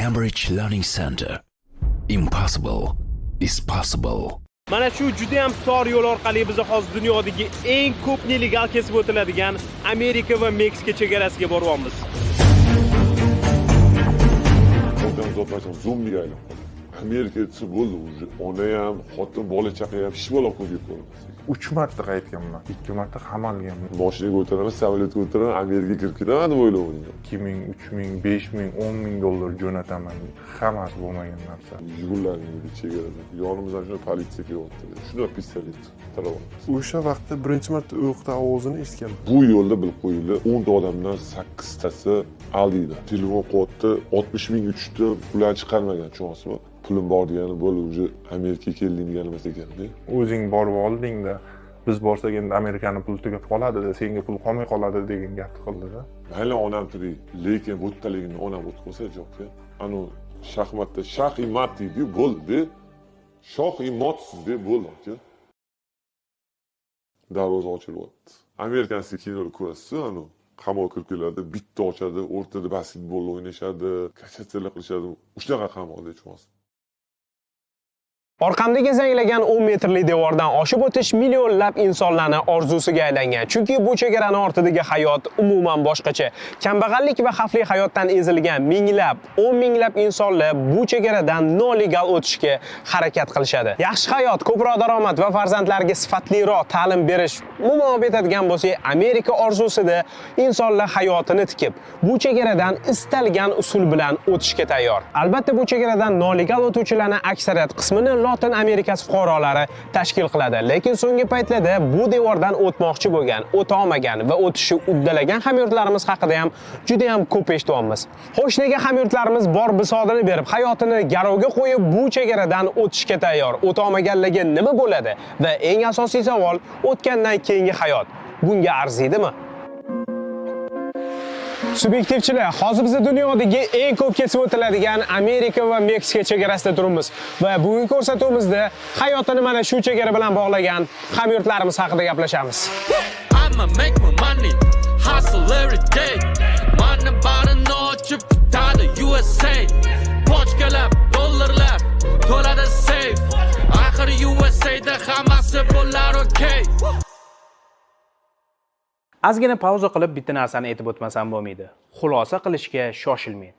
Cambridge Learning Center. Impossible is possible. Mana shu juda ham tor yo'l orqali biz hozir dunyodagi eng ko'p nelegal kesib o'tiladigan Amerika va Meksika chegarasiga boryapmiz. Odamzodlar zombiga aylanib qoldi. Amerika desa bo'ldi, ona ham, xotin, bola chaqa ham hech bola ko'rib ko'rmas. 3 marta qaytganman, 2 marta qamalganman. Mashinaga o'tiraman, samolyotga o'tiraman, Amerikaga kirib ketaman deb o'ylayman. 2000, 3000, 5000, 10000 dollar jo'nataman. Hammasi bo'lmagan narsa. Yugurlarning chegarada. Yonimizdan shuna politsiya kelyapti. Shuna pistolet tarab. O'sha vaqtda birinchi marta o'qda ovozini eshitganman. Bu yo'lda bilib qo'yinglar, 10 ta odamdan 8 tasi aldiydi. Telefon qilyapti, 60 ming uchta ular chiqarmagan, tushunasizmi? Pulim bor degani bo'ldi, uje Amerikaga keldim degani emas ekanda. O'zing borib olding-da, biz borsak endi Amerikani puli tugab qoladi-da, senga pul qolmay qoladi degan gapni qildi-da. Mayli onam tirik, lekin bu taligini onam o'tib qolsa javobga. Anu shaxmatda shax-i mat deydi, bo'ldi. Shoh-i motsiz deb bo'ldi aka. Darvoza ochilyapti. Amerikanskiy kinolar ko'rasiz, anu qamoq kirib keladi, bitta ochadi, o'rtada basketbol o'ynashadi, kachatsiyalar qilishadi. Shunaqa qamoqda tushunasiz. Orqamdagi zanglagan 10 metrli devordan oshib o'tish millionlab insonlarning orzusiga aylangan. Chunki bu chegaraning ortidagi hayot umuman boshqacha. Kambag'allik va xavfli hayotdan ezilgan minglab, 10 minglab insonlar bu chegaradan nolegal o'tishga harakat qilishadi. Yaxshi hayot, ko'proq daromad va farzandlarga sifatliroq ta'lim berish umuman betadigan bo'lsa, Amerika orzusida insonlar hayotini tikib, bu chegaradan istalgan usul bilan o'tishga tayyor. Albatta bu chegaradan nolegal o'tuvchilarning aksariyat qismini Lotin Amerikasi fuqarolari tashkil qiladi, lekin so'nggi paytlarda bu devordan o'tmoqchi bo'lgan, o'ta olmagan va o'tishni uddalagan hamyurtlarimiz haqida ham juda ham ko'p eshityapmiz. Xo'sh, nega hamyurtlarimiz bor bisodini berib, hayotini garovga qo'yib bu chegaradan o'tishga tayyor? O'ta olmaganligi nima bo'ladi? Va eng asosiy savol, o'tgandan keyingi hayot bunga arziydimi? Subyektivchilar, hozir biz dunyodagi eng ko'p kesib o'tiladigan Amerika va Meksika chegarasida turibmiz va bugungi ko'rsatuvimizda hayotini mana shu chegara bilan bog'lagan hamyurtlarimiz haqida gaplashamiz. Ozgina pauza qilib bitta narsani aytib o'tmasam bo'lmaydi. Xulosa qilishga shoshilmang.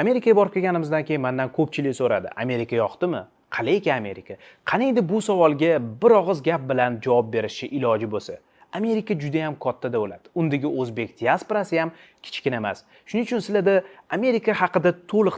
Amerikaga borib kelganimizdan keyin mendan ko'pchilik so'radi, Amerika yoqdimi? Qalay ekan Amerika? Qani endi bu savolga bir og'iz gap bilan javob berishni iloji bo'lsa. Amerika juda ham katta davlat. Undagi o'zbek diasporasi ham kichkina emas. Shuning uchun sizlarda Amerika haqida to'liq